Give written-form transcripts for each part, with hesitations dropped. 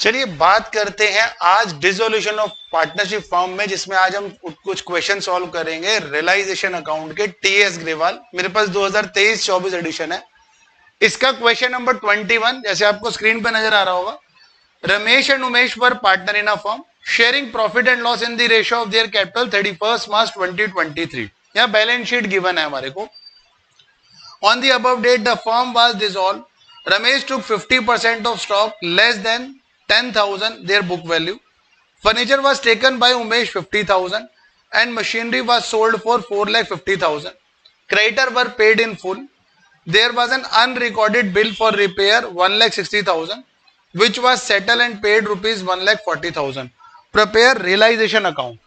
चलिए बात करते हैं आज डिसोल्यूशन ऑफ पार्टनरशिप फॉर्म में, जिसमें आज हम कुछ क्वेश्चन सॉल्व करेंगे रियलाइजेशन अकाउंट के। टीएस ग्रेवाल, मेरे पास 2023-24 एडिशन है। इसका क्वेश्चन नंबर 21 जैसे आपको स्क्रीन पे नजर आ रहा होगा। Ramesh and Umesh were partner in a firm sharing profit and loss in the ratio of their capital 31 March 2023। यहाँ बैलेंस शीट गिवन है हमारे को। On the above date the firm was dissolve. Ramesh took 50% of stock less than 10,000 their book value. Furniture was taken by Umesh 50,000 and machinery was sold for 4,50,000. Creditors were paid in full. There was an unrecorded bill for repair 1,60,000 which was settled and paid rupees 1,40,000. Prepare realization account.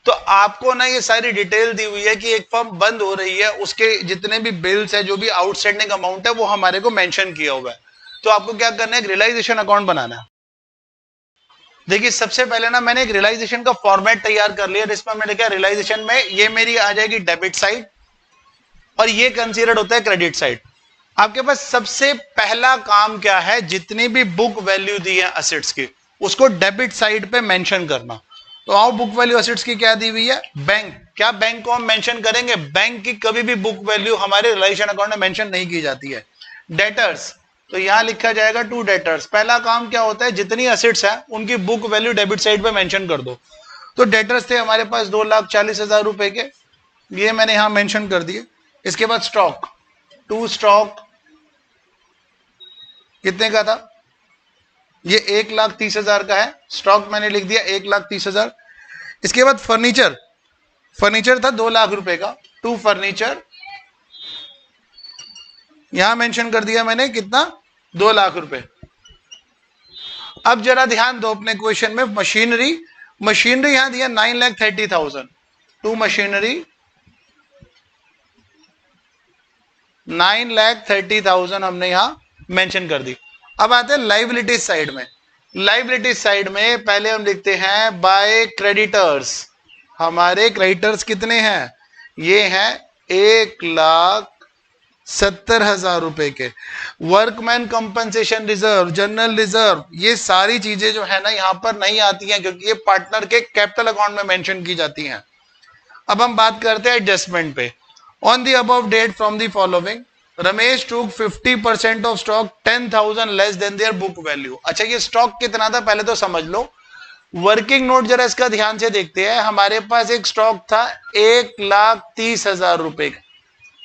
तो आपको ना ये सारी detail दी हुई है कि एक firm बंद हो रही है, उसके जितने भी बिल्स है, जो भी आउटस्टैंडिंग अमाउंट है, वो हमारे को मेंशन किया हुआ है। तो आपको क्या करना है, एक रियलाइजेशन अकाउंट बनाना है। देखिए सबसे पहले ना मैंने एक रियलाइजेशन का फॉर्मेट तैयार कर लिया, जिसमें मैंने क्या, रियलाइजेशन में ये मेरी आ जाएगी डेबिट साइड और ये कंसीडर्ड होता है क्रेडिट साइड। आपके पास सबसे पहला काम क्या है, जितनी भी बुक वैल्यू दी है असेट्स की, उसको डेबिट साइड पे मेंशन करना। तो आओ, बुक वैल्यू असेट्स की क्या दी हुई है, बैंक। क्या बैंक को हम मेंशन करेंगे? बैंक की कभी भी बुक वैल्यू हमारे रियलाइजेशन अकाउंट में मेंशन नहीं की जाती है। डेटर्स, तो यहां लिखा जाएगा टू डेटर्स। पहला काम क्या होता है, जितनी असेट्स है उनकी बुक वैल्यू डेबिट साइड पे मेंशन कर दो। तो डेटर्स थे हमारे पास 2,40,000 रुपए के, ये मैंने यहां मेंशन कर दिए। इसके बाद स्टॉक, टू स्टॉक कितने का था, ये 1,30,000 का है। स्टॉक मैंने लिख दिया 1,30,000। इसके बाद फर्नीचर, फर्नीचर था 2 लाख रुपए का, टू फर्नीचर, यहां मेंशन कर दिया मैंने कितना, 2 लाख रुपए। अब जरा ध्यान दो अपने क्वेश्चन में, मशीनरी, मशीनरी यहां दिया 9,30,000, टू मशीनरी 9,30,000 हमने यहां मेंशन कर दी। अब आते हैं लाइबिलिटीज साइड में। लाइबिलिटीज साइड में पहले हम लिखते हैं बाय क्रेडिटर्स। हमारे क्रेडिटर्स कितने हैं, ये हैं 1,70,000 रुपए के। Workman compensation reserve, general reserve, ये सारी चीजें जो है ना यहां पर नहीं आती हैं, क्योंकि ये पार्टनर के कैपिटल अकाउंट में मेंशन की जाती हैं। अब हम बात करते हैं एडजस्टमेंट पे। On the above date from the following, Ramesh took 50% of stock 10,000 less than their book value. अच्छा, ये स्टॉक कितना था पहले तो समझ लो। वर्किंग नोट जरा इसका ध्यान से देखते हैं। हमारे पास एक स्टॉक था 1,30,000 रुपए का।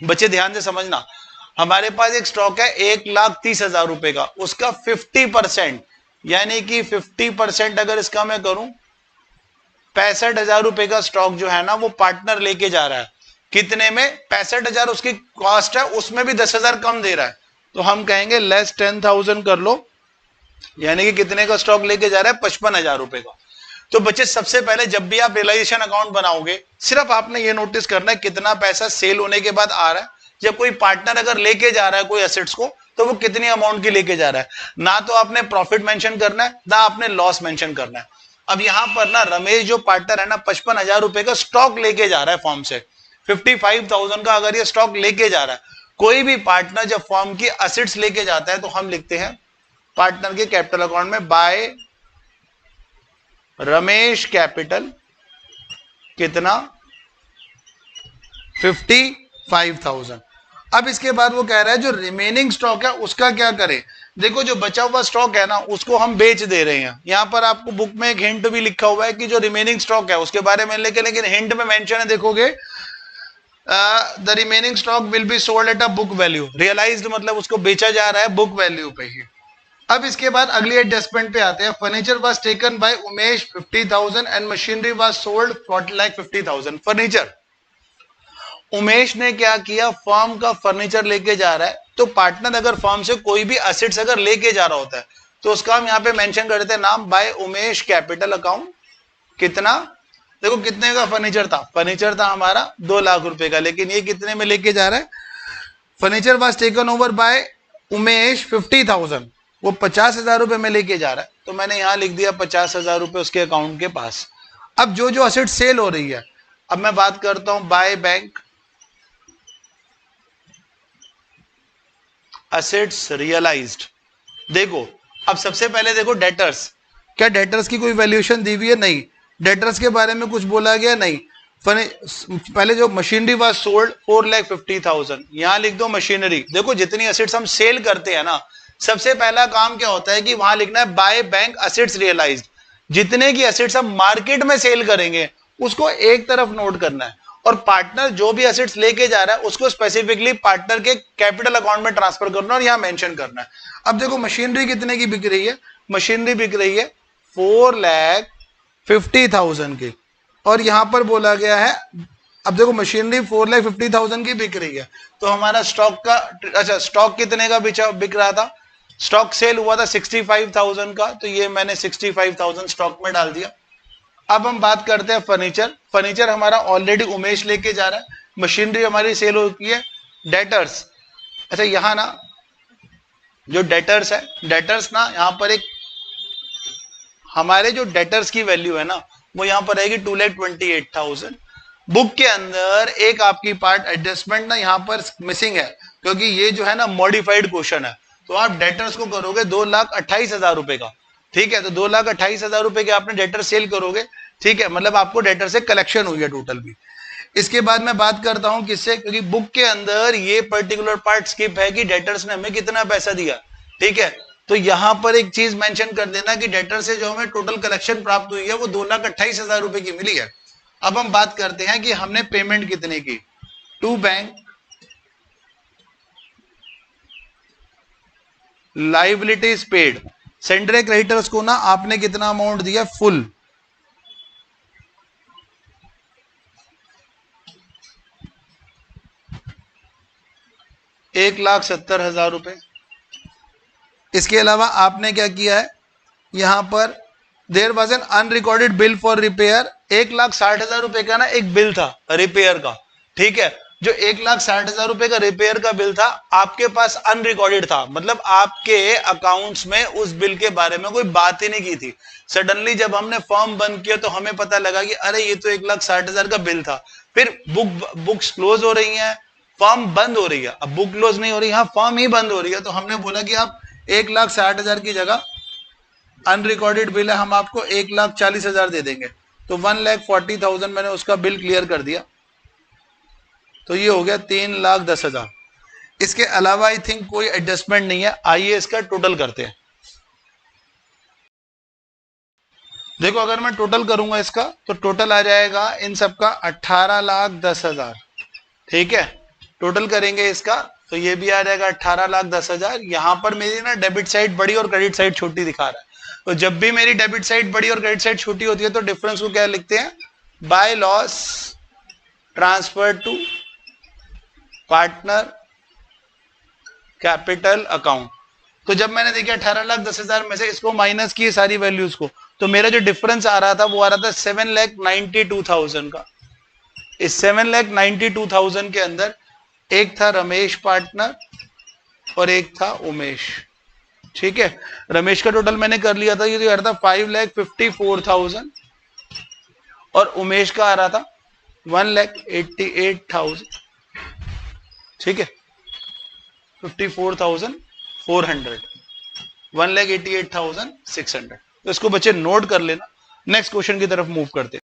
बच्चे ध्यान से समझना, हमारे पास एक स्टॉक है 1,30,000 रुपए का, उसका 50% यानी कि 50% अगर इसका मैं करूं, 65,000 रुपए का स्टॉक जो है ना वो पार्टनर लेके जा रहा है। कितने में, 65,000 उसकी कॉस्ट है, उसमें भी 10,000 कम दे रहा है। तो हम कहेंगे लेस 10,000 कर लो, यानी कि कितने का स्टॉक लेके जा रहा है, 55,000 रुपए का। तो बच्चे सबसे पहले जब भी आप रियलाइजेशन अकाउंट बनाओगे, सिर्फ आपने ये नोटिस करना है कितना पैसा सेल होने के बाद आ रहा है। जब कोई पार्टनर अगर लेके जा रहा है कोई एसेट्स को, तो वो कितनी अमाउंट की लेके जा रहा है। ना तो आपने प्रॉफिट मेंशन करना है, ना आपने लॉस मेंशन करना है। अब यहां पर ना रमेश जो पार्टनर है ना 55,000 रुपए का स्टॉक लेके जा रहा है फॉर्म से। 55,000 का अगर ये स्टॉक लेके जा रहा है, कोई भी पार्टनर जब फॉर्म की असेट्स लेके जाता है तो हम लिखते हैं पार्टनर के कैपिटल अकाउंट में बाय रमेश कैपिटल कितना, 55,000। अब इसके बाद वो कह रहा है जो रिमेनिंग स्टॉक है उसका क्या करें। देखो जो बचा हुआ स्टॉक है ना उसको हम बेच दे रहे हैं। यहां पर आपको बुक में एक हिंट भी लिखा हुआ है कि जो रिमेनिंग स्टॉक है उसके बारे में लेकिन हिंट में मेंशन है, देखोगे the remaining stock will be sold at a book value. Realised मतलब उसको बेचा जा रहा है बुक वैल्यू पे ही। अब इसके बाद अगली एडजस्टमेंट पे आते हैं। Furniture was taken by Umesh 50,000 and machinery was sold 40,50,000। Furniture, Umesh ने क्या किया, फर्म का फर्नीचर लेके जा रहा है। तो पार्टनर अगर फर्म से कोई भी असेट्स अगर लेके जा रहा होता है तो उसका हम यहाँ पे मेंशन कर देते हैं नाम बाय उमेश कैपिटल अकाउंट कितना। देखो कितने का फर्नीचर था, फर्नीचर था हमारा 2 लाख रुपए का, लेकिन ये कितने में लेके जा रहा है, furniture was taken over by Umesh 50,000, वो 50,000 रुपए में लेके जा रहा है। तो मैंने यहां लिख दिया 50,000 रुपए उसके अकाउंट के पास। अब जो जो असेट सेल हो रही है, अब मैं बात करता हूं बाय बैंक असेट्स रियलाइज्ड। देखो अब सबसे पहले देखो डेटर्स, क्या डेटर्स की कोई वैल्यूएशन दी हुई है? नहीं। डेटर्स के बारे में कुछ बोला गया? नहीं। पहले जो मशीनरी वाज सोल्ड 4,50,000, यहां लिख दो मशीनरी। देखो जितनी एसेट्स हम सेल करते हैं ना, सबसे पहला काम क्या होता है कि वहां लिखना है बाय बैंक एसेट्स रियलाइज्ड। जितने की एसेट्स हम मार्केट में सेल करेंगे उसको एक तरफ नोट करना है, और पार्टनर जो भी एसेट्स लेके जा रहा है उसको स्पेसिफिकली पार्टनर के कैपिटल अकाउंट में ट्रांसफर करना और यहां मेंशन करना है। अब देखो मशीनरी कितने की बिक रही है? मशीनरी बिक रही है 4,50,000 की, और यहां पर बोला गया है, अब देखो मशीनरी 4,50,000 की बिक रही है, तो हमारा स्टॉक का, अच्छा स्टॉक कितने का बिक रहा था? स्टॉक सेल हुआ था 65,000 का, तो ये मैंने 65,000 स्टॉक में डाल दिया। अब हम बात करते हैं फर्नीचर। फर्नीचर हमारा ऑलरेडी उमेश लेके जा रहा है, मशीनरी हमारी सेल होती है। डेटर्स, अच्छा यहां ना जो डेटर्स है, डेटर्स ना यहां पर एक हमारे जो डेटर्स की वैल्यू है ना वो यहां पर रहेगी 2,28,000। बुक के अंदर एक आपकी पार्ट एडजस्टमेंट ना यहां पर मिसिंग है, क्योंकि ये जो है ना मॉडिफाइड क्वेश्चन है, तो आप डेटर्स को करोगे 2,28,000 रुपए का। ठीक है, तो 2,28,000 रुपए के आपने डेटर सेल करोगे। ठीक है, मतलब आपको डेटर से कलेक्शन हुई है टोटल भी। इसके बाद मैं बात करता हूं किससे, क्योंकि बुक के अंदर ये पर्टिकुलर पार्ट स्किप है कि डेटर्स ने हमें कितना पैसा दिया। ठीक है, तो यहां पर एक चीज मेंशन कर देना कि डेटर से जो हमें टोटल कलेक्शन प्राप्त हुई है वो 2,28,000 रुपए की मिली है। अब हम बात करते हैं कि हमने पेमेंट कितने की। To bank liabilities paid, sundry creditors को ना आपने कितना अमाउंट दिया? फुल 1,70,000 रुपए। इसके अलावा आपने क्या किया है, यहां पर there was an unrecorded bill for repair, 1,60,000 रुपए का ना एक बिल था रिपेयर का। ठीक है, जो 1,60,000 रुपए का रिपेयर का बिल था आपके पास अनरिकॉर्डेड था, मतलब आपके अकाउंट्स में उस बिल के बारे में कोई बात ही नहीं की थी। सडनली जब हमने फॉर्म बंद किया तो हमें पता लगा कि अरे ये तो 1,60,000 का बिल था। फिर बुक्स क्लोज हो रही हैं, फॉर्म बंद हो रही है। अब बुक क्लोज नहीं हो रही, हाँ फॉर्म ही बंद हो रही है, तो हमने बोला कि आप 1,60,000 की जगह अनरिकॉर्डेड बिल है, हम आपको 1,40,000 दे देंगे। तो 1,40,000 मैंने उसका बिल क्लियर कर दिया, तो ये हो गया 3,10,000। इसके अलावा आई थिंक कोई एडजस्टमेंट नहीं है। आइए इसका टोटल करते हैं। देखो अगर मैं टोटल करूंगा इसका तो टोटल आ जाएगा इन सबका 18,10,000। ठीक है, टोटल करेंगे इसका तो ये भी आ जाएगा 18,10,000। यहां पर मेरी ना डेबिट साइड बड़ी और क्रेडिट साइड छोटी दिखा रहा है, तो जब भी मेरी डेबिट साइड बड़ी और क्रेडिट साइड छोटी होती है तो डिफरेंस को क्या लिखते हैं? By loss transfer to partner capital account. तो जब मैंने देखा 18,10,000 में से इसको माइनस किए सारी वैल्यूज को, तो मेरा जो डिफरेंस आ रहा था वो आ रहा था 7,92,000 का। इस 7,92,000 के अंदर एक था रमेश पार्टनर और एक था उमेश। ठीक है, रमेश का टोटल मैंने कर लिया था, ये तो आ रहा था 5,54,000 और उमेश का आ रहा था 1,88,000। ठीक है, 54,400, 1,88,600। तो इसको बच्चे नोट कर लेना। नेक्स्ट क्वेश्चन की तरफ मूव करते हैं।